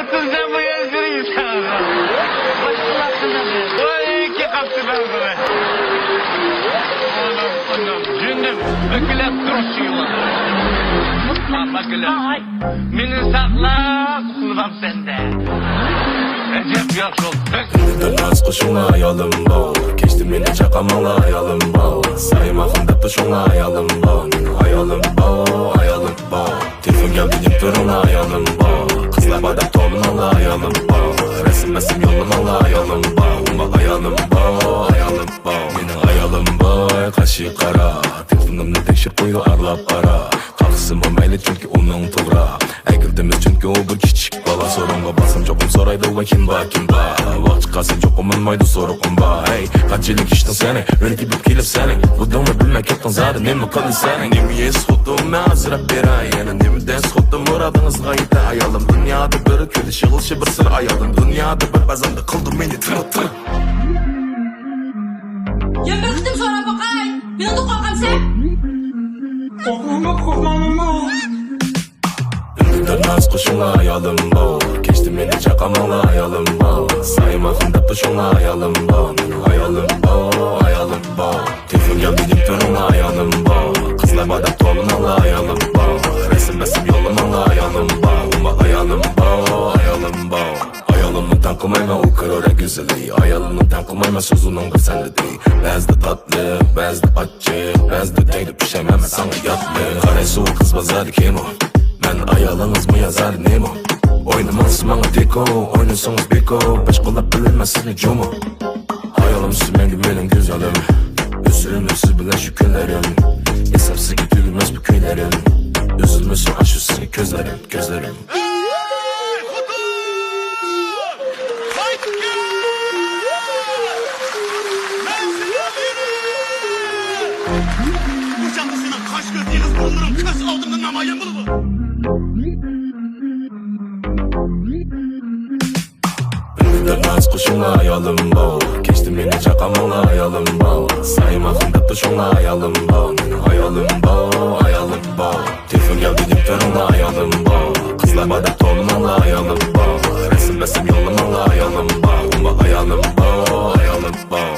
Nasıl sen bu yaşını sen? Başkalattın abi. Oy iki kaptı ben sana. Anam. Cündüm. Ökülep duruşuyor. Mutlu bakılar. Beni sakla. Kulubam sende. Recep yok ol. Dönmez kuşuna ayalım bol. Geçtim beni çakamanla ayalım bol. Saymakında tuşuna ayalım bol. Ayalım bol, ayalım bol. Telefon geldi deyip duruna ayalım bol. Kızlar badem toluna ayalım bol. Resim yoluna ayalım bol. Ayalım bol, ayalım bol. Yine ayalım bol, kaşı kara. Telefonumda tekşir koydu arlap ara. Kalksın o meyli çünkü onun toğra. Egildimiz çünkü o bir küçük bala. Sorunga basım çokum soraydı ve kim ba. Vaqt kalsın çokum unmaydı sorukum ba. Hey, kaç yıllık iştin seni, öyle gidip kelip seni. Budumı bilmek ettin zaten nemi kılın seni. Nemi yes xuddum me azrap beray. Yani nemi dens xuddum muradınız gayda. Ayalım dünyada bir kötü şığılşı bir sır ayalım. Dünyada bir bazanda kıldım beni tır. Ya bıktım sonra bakay. Ben onu korkam sen. Korkmam. Dönmez kuşuna ayalım bol. Geçtim beni çakamanla ayalım bol. Saymakında tuşuna ayalım bol. Ayalım bol, ayalım bol. Telefon geldi deyip duruna ayalım bol. Kızlar badem toluna ayalım bol. Resim yoluna ayalım bol. Ayalım bol, ayalım bol. Ayalımın takılmayma o kırora güzeli. Ayalımın takılmayma sözünün güzelliği. Bazı tatlı, bazı acı. Bazı değdi pişemem sana yatlı. Kare soğuk kız bazarı kim o? Ben ayalınız mı yazar Nemo? Oynamalısın bana deko, oynuyorsunuz beko. Başkalar bilinmez seni cumu. Hayalım sümen güvenin güzelim. Üzülmesi bile şükürlerim. Hesapsız gidilmez bu köylerim. Üzülmesi aşısını gözlerim. Bu canlısına kaş göz yıldız bulunurum. Köz aldığımda namayın bunu. Dönmez kuşuna ayalım bol. Geçtim beni çakamanla ayalım bol. Saymakında tuşuna ayalım bol. Ayalım bol, ayalım bol. Telefon geldi deyip duruna ayalım bol. Kızlar badem toluna ayalım bol. Resim yoluna ayalım bol. Ayalım bol, ayalım bol.